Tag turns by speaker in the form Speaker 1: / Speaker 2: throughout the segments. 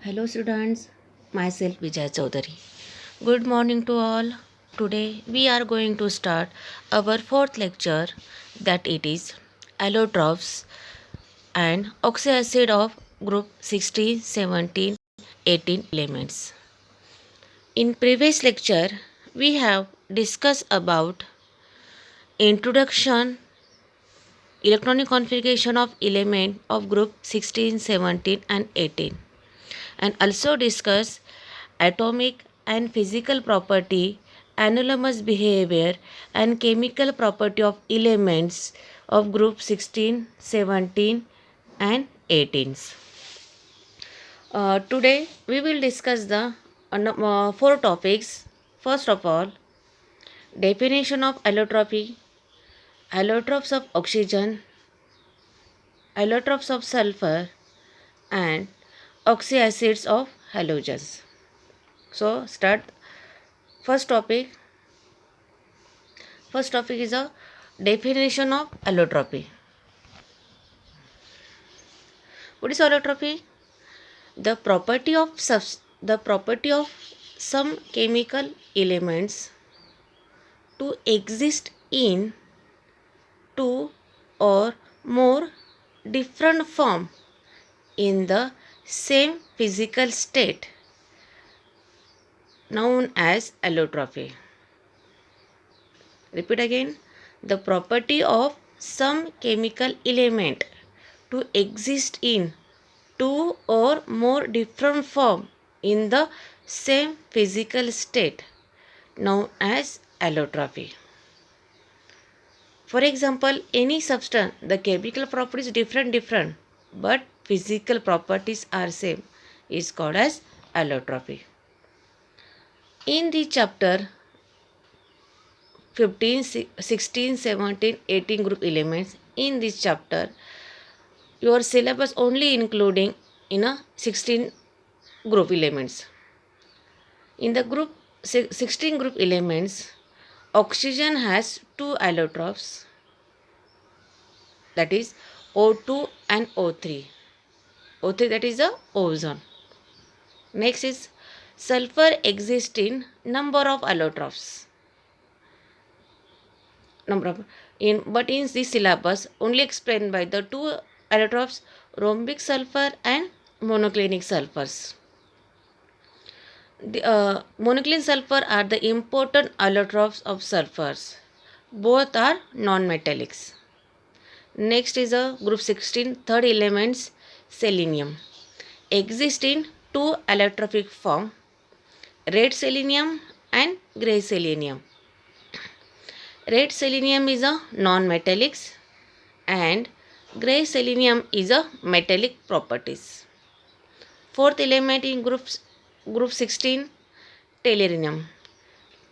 Speaker 1: Hello students, myself Vijay Chaudhary. Good morning to all. Today we are going to start our fourth lecture, that it is allotropes and oxyacid of group 16, 17, 18 elements. In previous lecture we have discussed about introduction, electronic configuration of element of group 16, 17 and 18, and also discuss atomic and physical property, anomalous behavior and chemical property of elements of group 16, 17 and 18. Today we will discuss the four topics. First of all, definition of allotropy, allotropes of oxygen, allotropes of sulfur and oxyacids of halogens. So start. First topic. First topic is a definition of allotropy. What is allotropy? The property of some chemical elements to exist in two or more different form in the same physical state, known as allotropy. Repeat again. The property of some chemical element to exist in two or more different form in the same physical state, known as allotropy. For example, any substance, the chemical properties different, but physical properties are same, is called as allotropy. In the chapter 15, 16, 17, 18 group elements, in this chapter your syllabus only including in a 16 group elements. In the group 16 group elements, oxygen has two allotropes, that is O2 and O3. O3, that is the ozone. Next is sulfur exists in number of allotropes. But in this syllabus only explained by the two allotropes, rhombic sulfur and monoclinic sulfurs. The monoclinic sulfur are the important allotropes of sulfurs. Both are non-metallics. Next is a group 16 third elements, selenium. Exist in two allotropic form, red selenium and grey selenium. Red selenium is a non-metallics and grey selenium is a metallic properties. Fourth element in group 16, tellurium.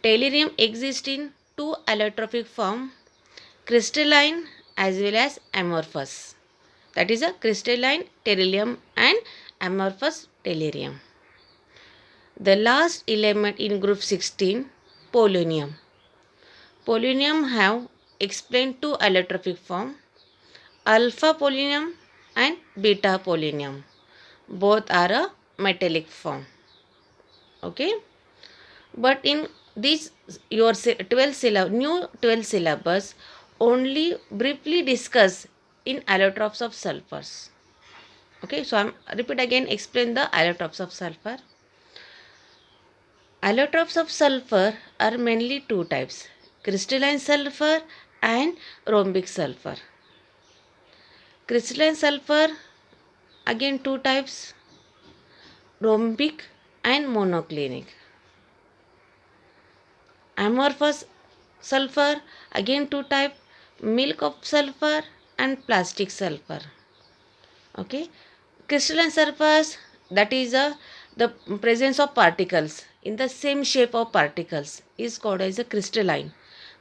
Speaker 1: Tellurium exists in two allotropic form, crystalline as well as amorphous. That is a crystalline tellurium and amorphous tellurium. The last element in group 16, polonium. Polonium have explained two allotropic form, alpha polonium and beta polonium. Both are a metallic form. Okay. But in this your 12 syllabus only briefly discuss in allotropes of sulfurs. Okay. So I repeat again, explain the allotropes of sulfur. Allotropes of sulfur are mainly two types, crystalline sulfur and rhombic sulfur. Crystalline sulfur, again two types, rhombic and monoclinic. Amorphous sulfur, again two type, milk of sulfur and plastic sulfur. Okay. Crystalline sulfurs, that is the presence of particles in the same shape of particles is called as a crystalline.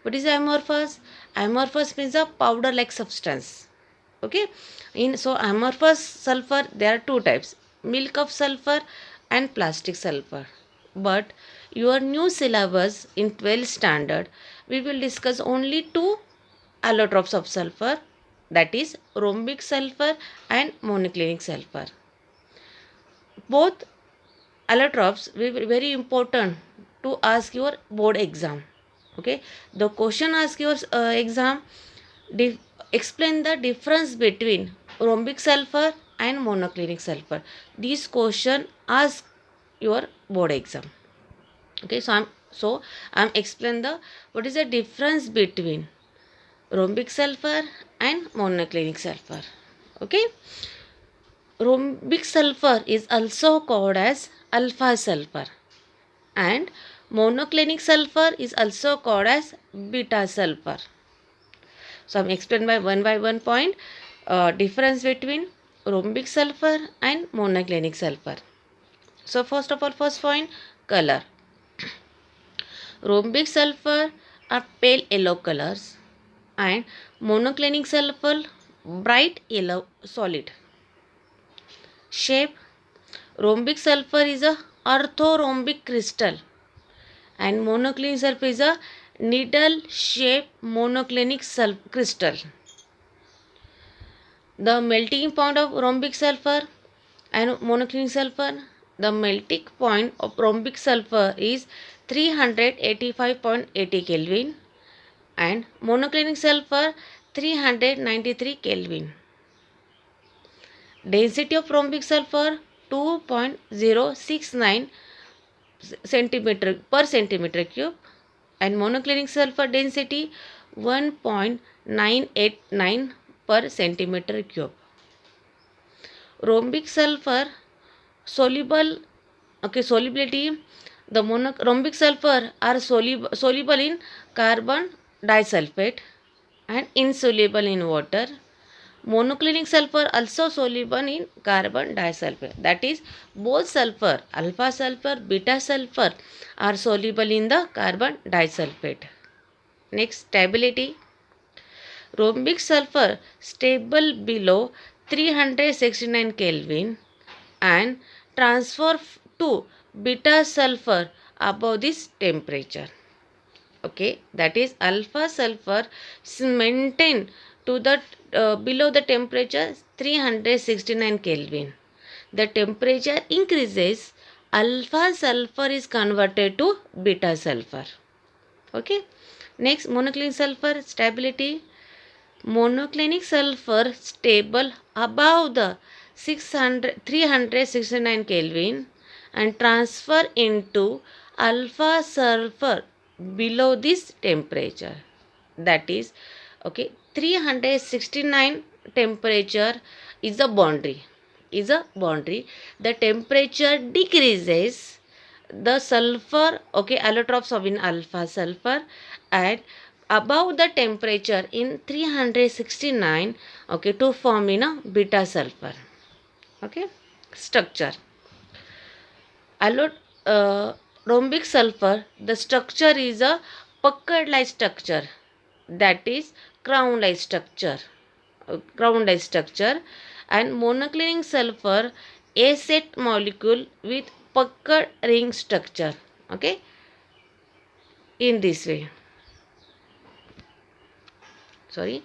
Speaker 1: What is amorphous? Amorphous means a powder like substance. Okay. So amorphous sulfur, there are two types, milk of sulfur and plastic sulfur. But your new syllabus in 12th standard, we will discuss only two allotropes of sulfur, that is rhombic sulfur and monoclinic sulfur. Both allotropes will be very important to ask your board exam. Okay, the question ask your exam, explain the difference between rhombic sulfur and monoclinic sulfur. This question ask your board exam. Okay, so I'm explain the what is the difference between rhombic sulfur and monoclinic sulfur. Okay, rhombic sulfur is also called as alpha sulfur, and monoclinic sulfur is also called as beta sulfur. So I'm explain by one point difference between rhombic sulfur and monoclinic sulfur. So first of all, first point, color. Rhombic sulfur are pale yellow colors and monoclinic sulfur bright yellow solid. Shape. Rhombic sulfur is a orthorhombic crystal and monoclinic sulfur is a needle shaped monoclinic crystal. The melting point of rhombic sulfur and monoclinic sulfur, the melting point of rhombic sulfur is 385.80 Kelvin and monoclinic sulfur 393 Kelvin. Density of rhombic sulfur 2.069 centimeter per centimeter cube and monoclinic sulfur density 1.989 per centimeter cube. Rhombic sulfur solubility, the rhombic sulfur are soluble in carbon disulfate and insoluble in water. Monoclinic sulfur also soluble in carbon disulfate. That is, both sulfur, alpha sulfur, beta sulfur are soluble in the carbon disulfate. Next, stability. Rhombic sulfur stable below 369 Kelvin and transfer to beta sulfur above this temperature. Okay, that is alpha sulfur is maintained to the below the temperature 369 Kelvin. The temperature increases, alpha sulfur is converted to beta sulfur. Okay, next, monoclinic sulfur stability. Monoclinic sulfur stable above the 369 Kelvin and transfer into alpha sulfur below this temperature. That is, okay, 369 temperature is a boundary. The temperature decreases, the sulfur, okay, allotropes of in alpha sulfur, and above the temperature in 369, okay, to form in a beta sulfur. Okay, structure. Rhombic sulfur, the structure is a puckered-like structure, that is crown-like structure. And monoclinic sulfur A-set molecule with puckered ring structure. Okay, in this way. Sorry,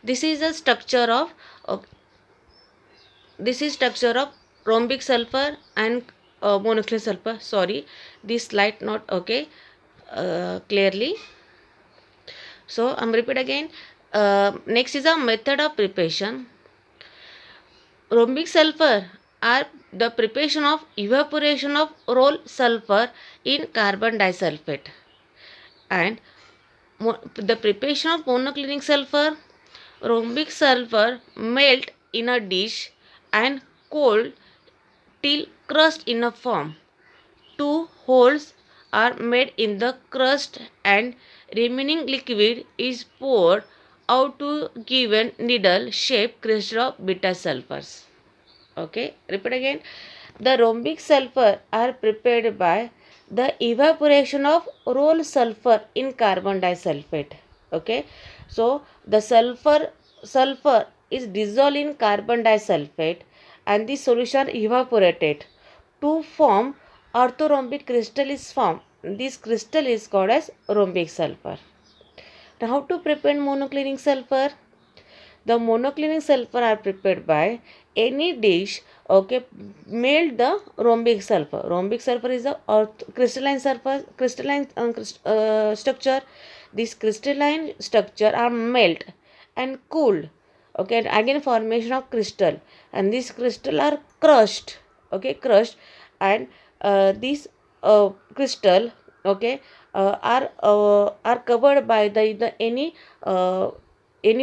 Speaker 1: this is a structure of rhombic sulfur and monoclinic sulfur. Sorry, this slide not okay clearly. So I'm repeat again. Next is a method of preparation. Rhombic sulfur are the preparation of evaporation of roll sulfur in carbon disulfate, and the preparation of monoclinic sulfur. Rhombic sulfur melt in a dish and cold till crust in a form. Two holes are made in the crust and remaining liquid is poured out to give a needle shaped crystal of beta sulfurs. Okay, repeat again. The rhombic sulfur are prepared by the evaporation of roll sulfur in carbon disulfate. Okay, so the sulfur is dissolved in carbon disulfate and the solution evaporated to form orthorhombic crystal is formed. This crystal is called as rhombic sulfur. Now, how to prepare monoclinic sulfur? The monoclinic sulfur are prepared by any dish, okay, melt the rhombic sulfur. Rhombic sulfur is a crystalline sulfur, structure. This crystalline structure are melt and cooled, okay, and again formation of crystal, and these crystal are crushed, okay, crushed, and these crystal, okay, are covered by the any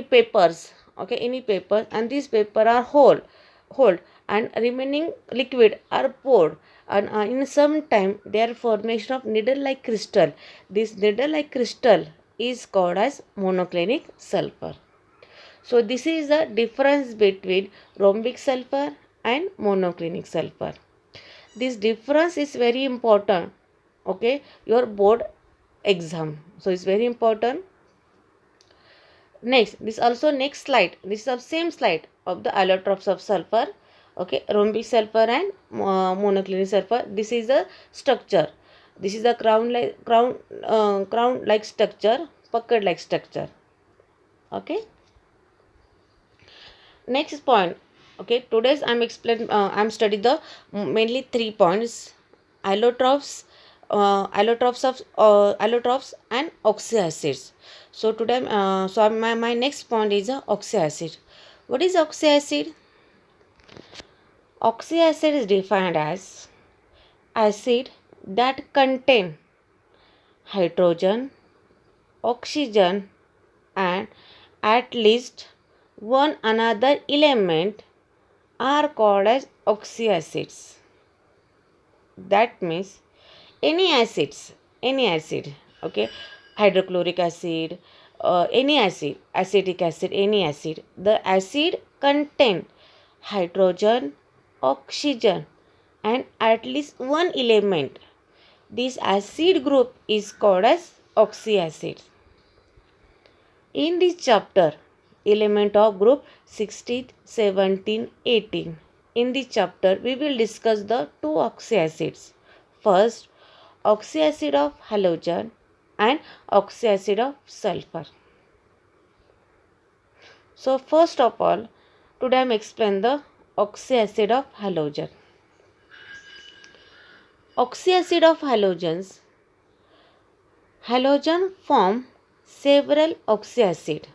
Speaker 1: papers, okay, any papers, and these paper are hold, and remaining liquid are poured, and in some time there formation of needle like crystal. This needle like crystal is called as monoclinic sulfur. So this is the difference between rhombic sulfur and monoclinic sulfur. This difference is very important, okay, your board exam. So it's very important. Next, this also next slide. This is the same slide of the allotropes of sulfur. Okay, rhombic sulfur and monoclinic sulfur. This is the structure. This is the crown like structure, puckered like structure. Okay. Next point. Okay, today's I'm studying the mainly 3 points: allotropes, allotropes and oxyacids. So today, my next point is oxyacid. What is oxyacid? Oxyacid is defined as acid that contain hydrogen, oxygen, and at least one another element are called as oxyacids. That means any acid, okay, hydrochloric acid, any acid, acetic acid, any acid. The acid contain hydrogen, oxygen, and at least one element. This acid group is called as oxyacid. In this chapter, element of group 16, 17, 18. In this chapter, we will discuss the two oxyacids. First, oxyacid of halogen and oxyacid of sulfur. So, first of all, today I am explain the oxyacid of halogen. Oxyacid of halogens. Halogen form several oxyacid.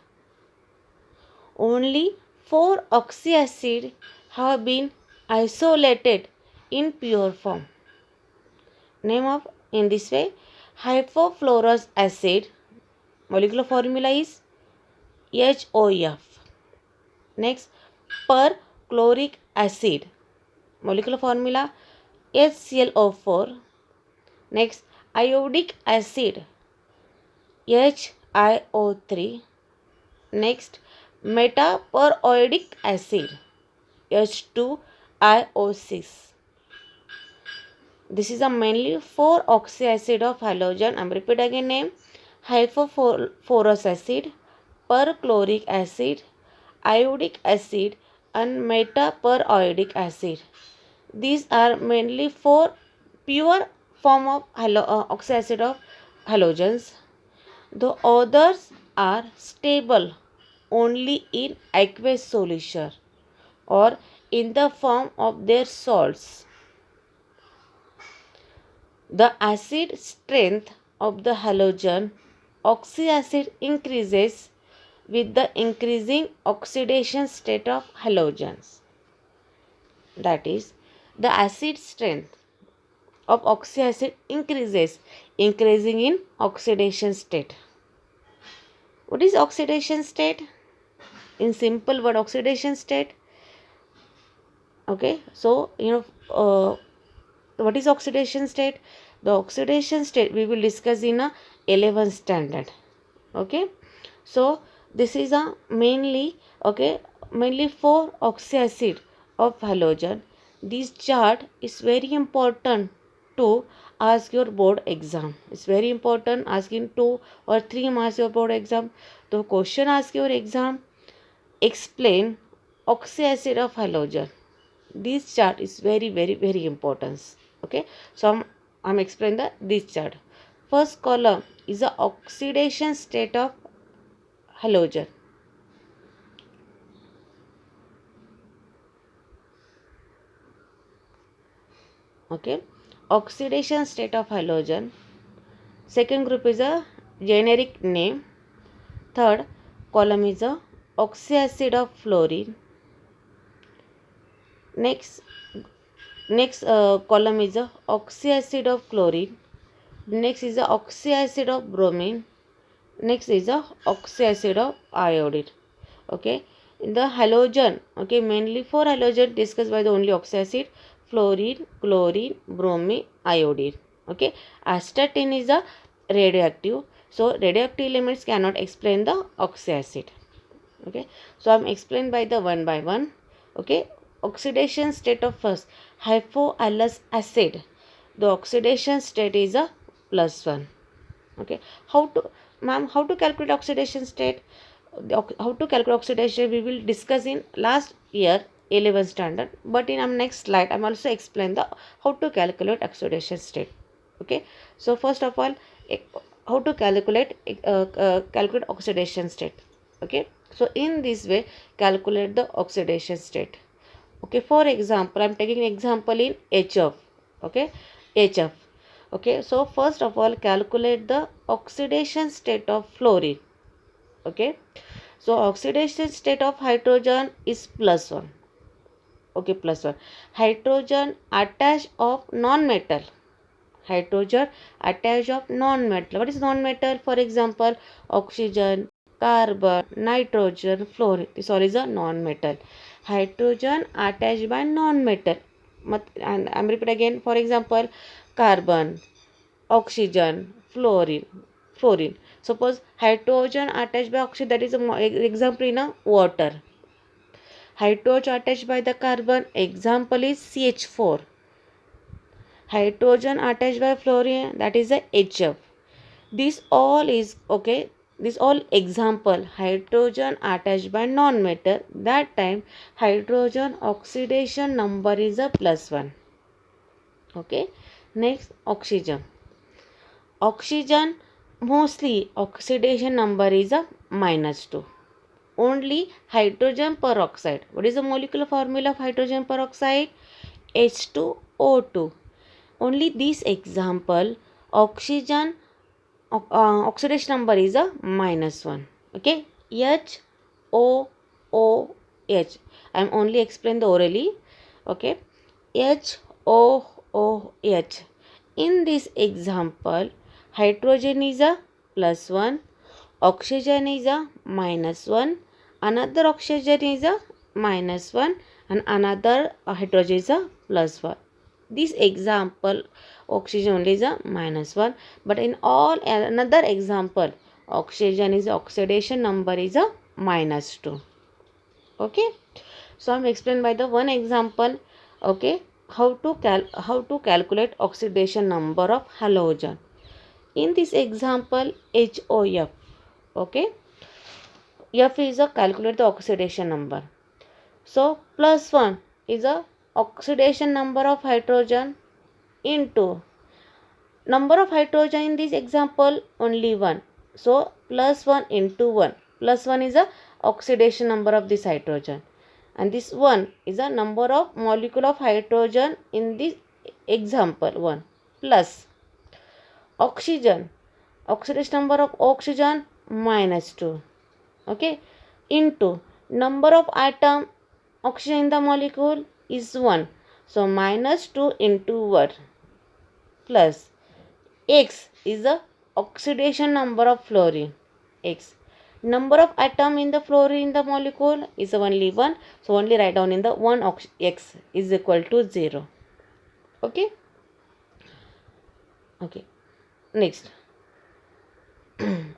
Speaker 1: Only 4 oxyacid have been isolated in pure form. Name of in this way: hypofluorous acid, molecular formula is HOF. Next, perchloric acid, molecular formula HClO4. Next, iodic acid, HiO3. Next, metaperoidic acid, H2IO6. This is a mainly 4 oxyacid of halogen. I am repeat again name: hypofluorous acid, perchloric acid, iodic acid, and metaperoidic acid. These are mainly 4 pure form of oxyacid of halogens. The others are stable only in aqueous solution or in the form of their salts. The acid strength of the halogen oxyacid increases with the increasing oxidation state of halogens. That is, the acid strength of oxyacid increasing in oxidation state. What is oxidation state? In simple word, oxidation state. Okay, so what is oxidation state? The oxidation state we will discuss in a 11th standard. Okay, so this is a mainly 4 oxyacid of halogen. This chart is very important to ask your board exam. It's very important, asking 2 or 3 marks your board exam. The question ask your exam, explain oxyacid of halogen. This chart is very important. Okay, so I'm explaining this chart. First column is the oxidation state of halogen. Okay, oxidation state of halogen. Second group is a generic name. Third column is a oxyacid of fluorine. Next column is a oxyacid of chlorine. Next is a oxyacid of bromine. Next is a oxyacid of iodine. Okay, in the halogen, okay, mainly four halogen discussed by the only oxyacid: fluorine, chlorine, bromine, iodine. Okay, astatine is a radioactive, so radioactive elements cannot explain the oxyacid. Okay, so I'm explained by the one by one. Okay, oxidation state of first hypoallus acid. The oxidation state is a +1. Okay, how to, ma'am, how to calculate oxidation state? How to calculate oxidation we will discuss in last year 11th standard, but in our next slide I'm also explain the how to calculate oxidation state. Okay, so first of all, eh, how to calculate oxidation state. Okay, so in this way calculate the oxidation state. Okay, for example, I'm taking example in HF. Okay, HF. Okay, so first of all calculate the oxidation state of fluorine. Okay, so oxidation state of hydrogen is +1. Okay, +1. Hydrogen attached of non-metal. Hydrogen attached of non-metal. What is non-metal? For example, oxygen, carbon, nitrogen, fluorine. This all is a non-metal. Hydrogen attached by non-metal. And I'm repeat again. For example, carbon, oxygen, fluorine. Suppose hydrogen attached by oxygen, that is a example in a water. Hydrogen attached by the carbon, example is CH4. Hydrogen attached by fluorine, that is a HF. This all is okay. This all example hydrogen attached by non-metal. That time hydrogen oxidation number is a +1. Okay. Next, oxygen. Oxygen mostly oxidation number is a -2. Only hydrogen peroxide. What is the molecular formula of hydrogen peroxide? H2O2. Only this example oxygen oxidation number is a -1. Okay, HOOH. I am only explain the orally. Okay, HOOH. In this example, hydrogen is a +1, oxygen is a -1, another oxygen is a -1, and another hydrogen is a +1. This example oxygen only is a -1, but in all another example oxygen is oxidation number is a -2. Okay, so I'm explained by the one example. Okay, how to calculate oxidation number of halogen. In this example HOF. Okay, F is a calculate the oxidation number. So +1 is a oxidation number of hydrogen into number of hydrogen in this example only 1. So +1 into 1. +1 is a oxidation number of this hydrogen. And this 1 is a number of molecule of hydrogen in this example 1. Plus oxygen. Oxidation number of oxygen -2. Okay. Into number of atom oxygen in the molecule is 1. So -2 into 1 plus X is the oxidation number of fluorine. X. Number of atom in the fluorine in the molecule is only 1. So only write down in the 1 X is equal to 0. Okay. Okay. Next.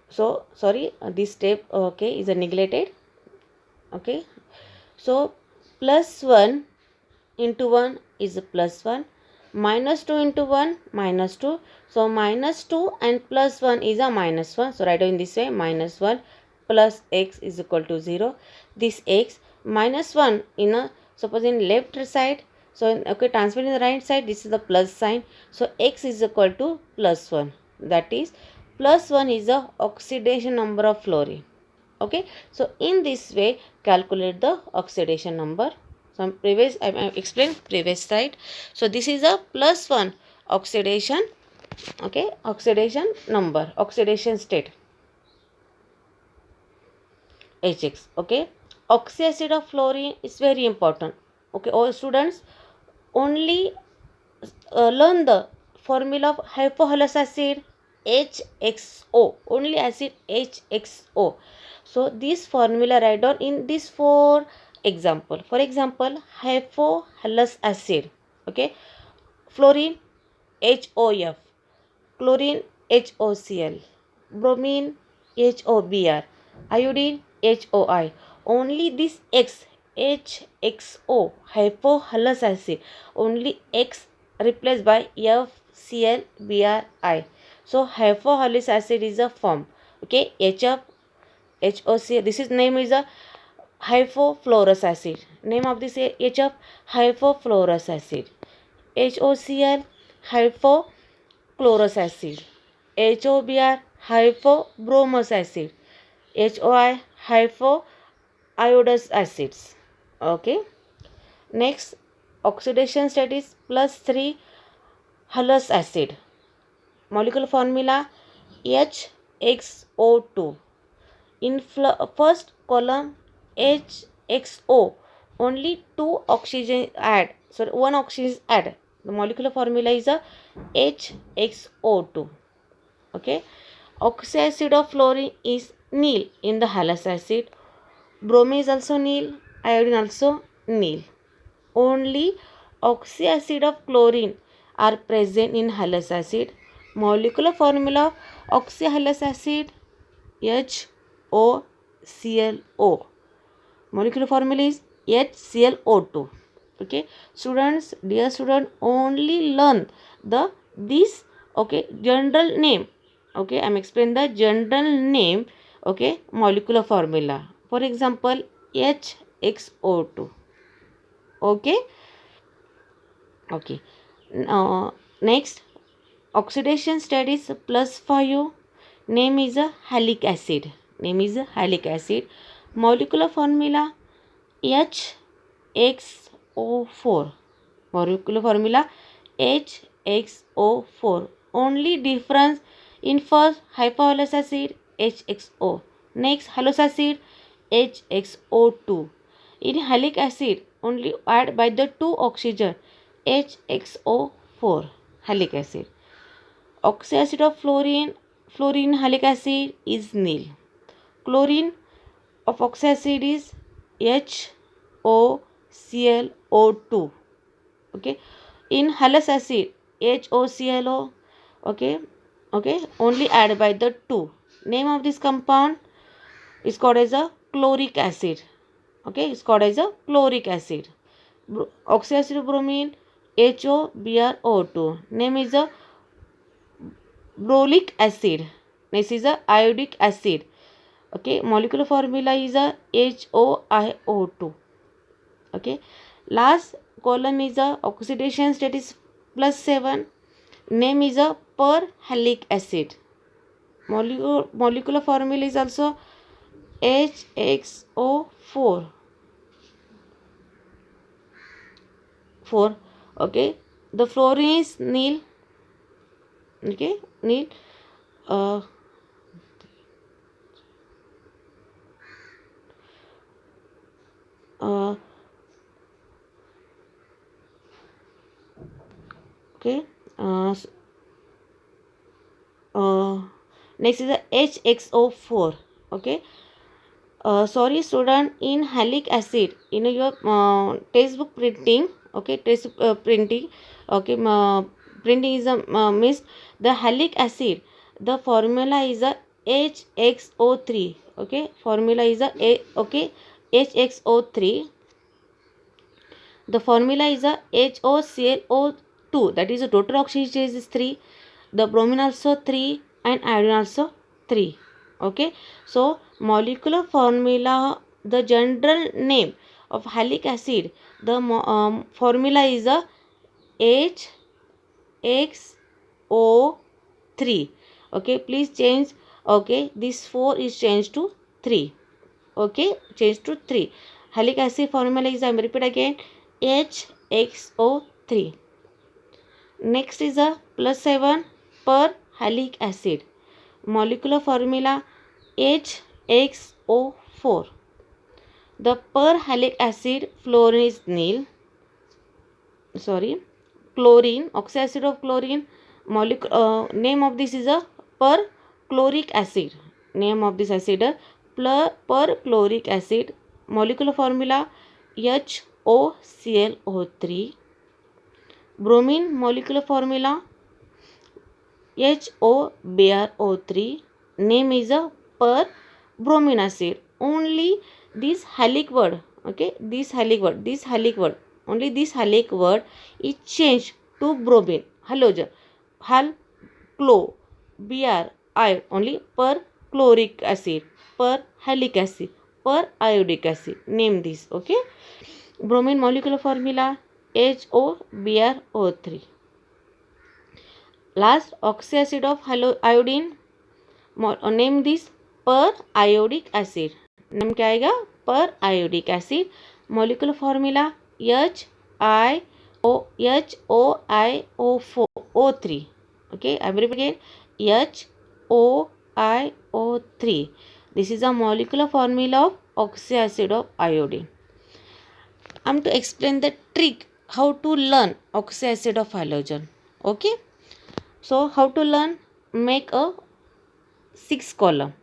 Speaker 1: So sorry, this step okay is neglected. Okay. So +1 into 1 is a +1. -2 into 1 -2. So -2 and +1 is a -1. So write down in this way -1 plus X is equal to 0. This X -1 in a suppose in left side. So okay, transfer in the right side. This is the plus sign. So X is equal to +1. That is +1 is the oxidation number of fluorine. Okay, so in this way calculate the oxidation number. some previous I explained previous slide. So this is a +1 oxidation, okay, oxidation number, oxidation state, Hx. Okay, oxyacid of fluorine is very important. Okay, all students only learn the formula of hypohalous acid, HXO, only acid HXO. So this formula write down in this four example. For example, hypohalous acid, okay, fluorine HOF, chlorine HOCl, bromine HOBr, iodine HOI. Only this X, HXO, hypohalous acid, only X replaced by FClBrI. So hypohalous acid is a form. Okay, HOCl. This is name is a hypofluorous acid. Name of this HF, hypofluorous acid. HOCl, hypochlorous acid. HOBr, hypobromous acid. HOI, hypoiodous acids. Okay. Next, oxidation state is +3 halous acid. Molecular formula HXO2. In first column HXO, only two oxygen add. So one oxygen is add. The molecular formula is a HXO2. Okay. Oxyacid of fluorine is nil in the halous acid. Bromine is also nil. Iodine also nil. Only oxyacid of chlorine are present in halous acid. Molecular formula of oxyhalous acid HOClO. Molecular formula is HClO2. Okay, students, dear student, only learn the this, okay, general name. Okay, I am explaining the general name. Okay, molecular formula. For example, HXO2. Okay. Okay. Next, oxidation state is +5. Name is a halic acid. Name is a halic acid. Molecular formula HXO4. Molecular formula HXO4. Only difference in first hypohalous acid HXO. Next halous acid HXO2. In halic acid only add by the two oxygen HXO4 halic acid. Oxyacid of fluorine, fluorine halic acid is nil. Chlorine of oxyacid is HOClO2. Okay. In halous acid HOClO. Okay. Okay. Only add by the two. Name of this compound is called as a chloric acid. Okay. It's called as a chloric acid. Oxyacid of bromine HOBrO2. Name is a brolic acid. This is a iodic acid. Okay, molecular formula is a HOiO2. Okay, last column is a oxidation state is +7. Name is a perhalic acid. Molecular formula is also HXO4. Okay, the fluorine is nil. Okay, nil. Okay. Next is the HXO4. Okay. Sorry student, in halic acid in your textbook printing, okay, printing, okay, printing is a missed the halic acid. The formula is a HXO3. Okay, formula is a okay, HXO3. The formula is a HOClO2. That is the total oxygen is 3. The bromine also 3 and iodine also 3. Okay. So molecular formula, the general name of halic acid, the formula is a HXO3. Okay. Please change. Okay. This 4 is changed to 3. Okay. Change to 3. Halic acid formula is, I repeat again, HXO3. Next is a +7 per halic acid. Molecular formula HXO4. The per halic acid fluorine is nil. Chlorine, oxyacid of chlorine. Name of this is a perchloric acid. Name of this acid perchloric acid. Molecular formula HOClO3. Bromine molecular formula HOBrO3. Name is a perbromine acid. Only this halic word, okay, this halic word, only this halic word is changed to bromine, halogen, clo, br, iod, only perchloric acid, perhalic acid, periodic acid. Name this, okay. Bromine molecular formula HOBrO3. Last, oxyacid of iodine. Name this periodic acid. नाम क्या आएगा? periodic acid. Molecular formula HOIO3. Okay, I will repeat again, HOIO3. This is a molecular formula of oxyacid of iodine. I am to explain the trick how to learn oxyacid of halogen. Okay, so how to learn? Make a 6 column.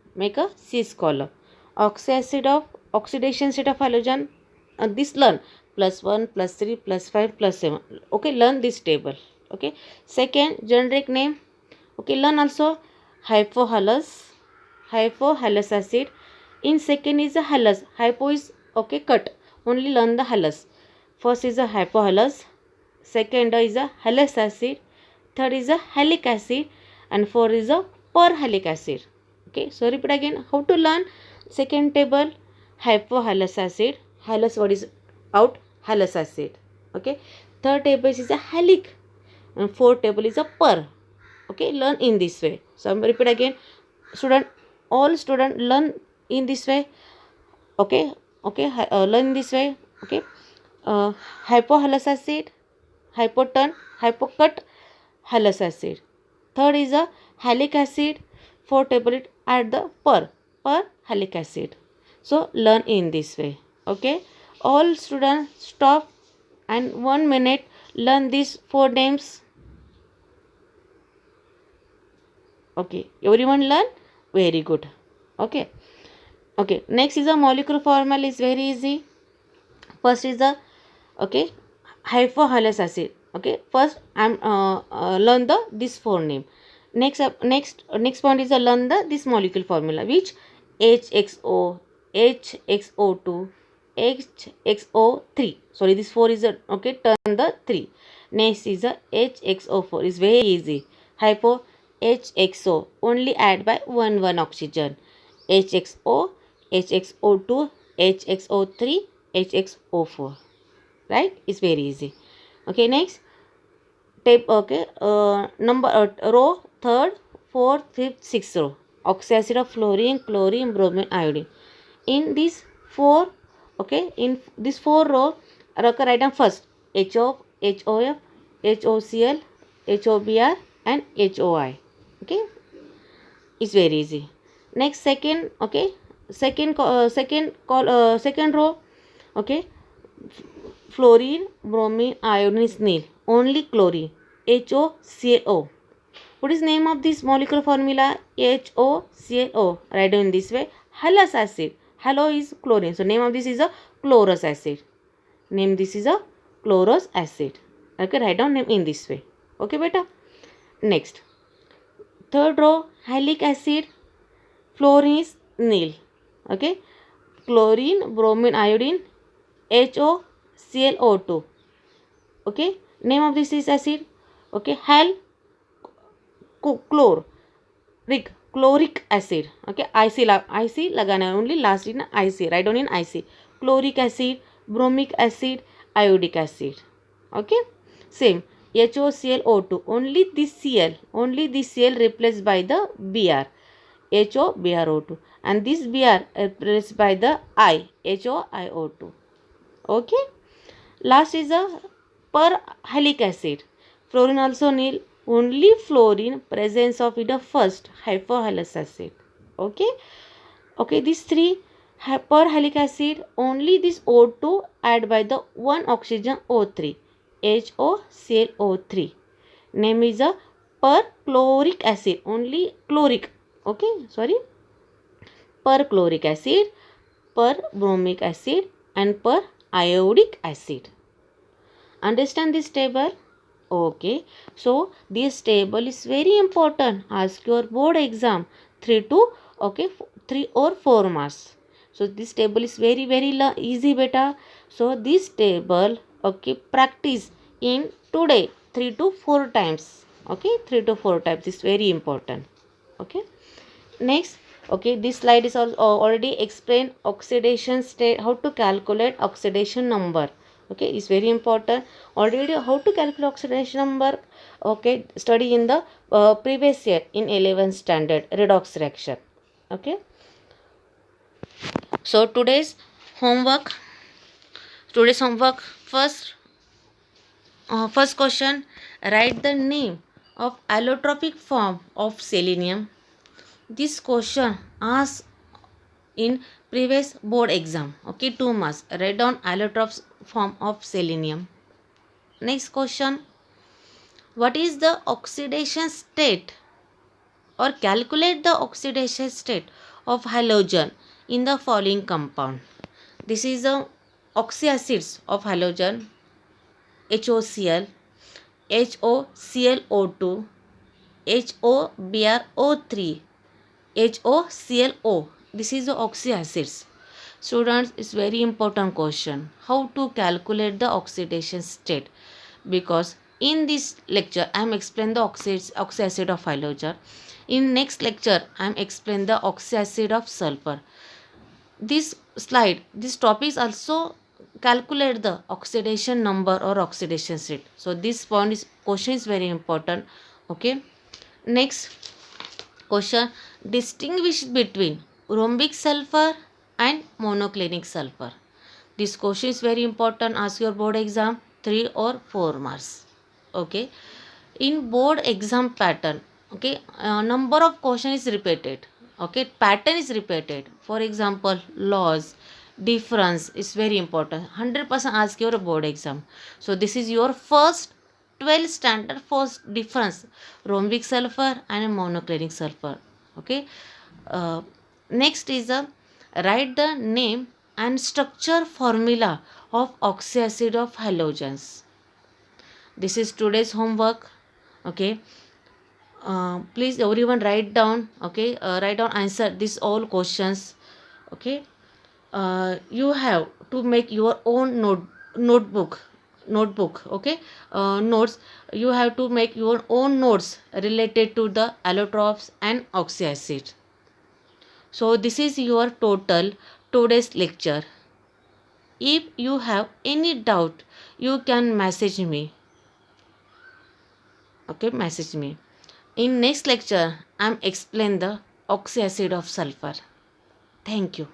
Speaker 1: Oxyacid of oxidation state of halogen. This learn +1, +3, +5, +7. Okay, learn this table. Okay, second, generic name. Okay, learn also hypohalous acid. In second is a halous. Hypo is okay, cut. Only learn the halous. First is a hypohalous. Second is a halous acid. Third is a halic acid. And fourth is a perhalic acid. Okay, so repeat again. How to learn? Second table, hypohalous acid. Halous word is out, halous acid. Okay, third table is a halic, and fourth table is a per. Okay, learn in this way. So I am repeat again. All student learn in this way. Okay, learn this way. Okay, hypohalous acid, hypoturn, hypocut, halous acid. Third is a halic acid. Fourth table it at the perhalic acid. So learn in this way. Okay, all students stop and 1 minute learn these 4 names. Okay, everyone learn? Very good. Okay, next is a molecular formula is very easy. First is the hypohalous acid. Okay, first I am learn this 4 name. Next point is learn this molecule formula, which HXO, HXO2, HXO3. Sorry, this 4 is turn the 3. Next is HXO4. Is very easy. Hypo HXO, only add by 1 oxygen. HXO, HXO2, HXO3, HXO4. Right? It's very easy. Okay, next number row, third, fourth, fifth, sixth row. Oxyacid of fluorine, chlorine, bromine, iodine. In these 4, in this 4 row, write down first HOF, HOF, HOCl, HOBr, and HOI. Okay, it's very easy. Next, second row. Okay, fluorine, bromine, iodine is nil. Only chlorine, HOClO. What is name of this molecular formula? HOClO. Write down in this way. Halous acid. Halo is chlorine. So name of this is a chlorous acid. Name this is a chlorous acid. Okay, write down name in this way. Okay, beta. Next, third row, halic acid. Fluorine is nil. Okay, chlorine, bromine, iodine, HOClO2. Okay, name of this is acid. Okay, chloric acid. Okay, IC लगाना है, only last in IC. Write down in IC. Chloric acid, bromic acid, iodic acid. Okay, same. HOClO2. Only this Cl replaced by the Br. HOBrO2. And this Br replaced by the I. HOIO2. Okay. Last is a perhalic acid. Fluorine also nil. Only fluorine presence of in the first hyperhalous acid. Okay. Okay. These three perhalic acid only this O2 add by the one oxygen O3 HOClO3. Name is a perchloric acid. Only chloric. Okay. Sorry. Perchloric acid, perbromic acid, and periodic acid. Understand this table? Okay. So this table is very important. Ask your board exam 3 to okay 3 or 4 marks. So this table is very easy beta. So this table okay practice in today 3 to 4 times. Okay, 3 to 4 times is very important. Okay. Next, okay, this slide is already explained oxidation state, how to calculate oxidation number. Okay, it's very important. Already how to calculate oxidation number. Okay, study in the previous year in 11th standard redox reaction. Okay, so homework. Today's homework first question. Write the name of allotropic form of selenium. This question asks in previous board exam. Okay, 2 marks. Write down allotropes form of selenium. Next question. What is the oxidation state or calculate the oxidation state of halogen in the following compound? This is the oxyacids of halogen HOCl, HOClO2, HOBrO3, HOClO. This is the oxyacids. Students, it's very important question. How to calculate the oxidation state? Because in this lecture, I am explain the oxyacid of halogen. In next lecture, I am explain the oxyacid of sulfur. This slide, this topics also calculate the oxidation number or oxidation state. So this question is very important. Okay. Next question, distinguish between rhombic sulfur and monoclinic sulfur. This question is very important. Ask your board exam 3 or 4 marks. Okay. In board exam pattern, okay, number of question is repeated. Okay, pattern is repeated. For example, laws, difference is very important. 100% ask your board exam. So this is your first 12 standard first difference, rhombic sulfur and monoclinic sulfur. Okay. Uh, Next is write the name and structure formula of oxyacid of halogens. This is today's homework. Okay. Please everyone write down. Okay. Write down answer these all questions. Okay. You have to make your own notebook. Okay. Notes. You have to make your own notes related to the allotropes and oxyacid. So this is your total today's lecture. If you have any doubt, you can message me. Okay, message me. In next lecture, I'm explain the oxyacid of sulfur. Thank you.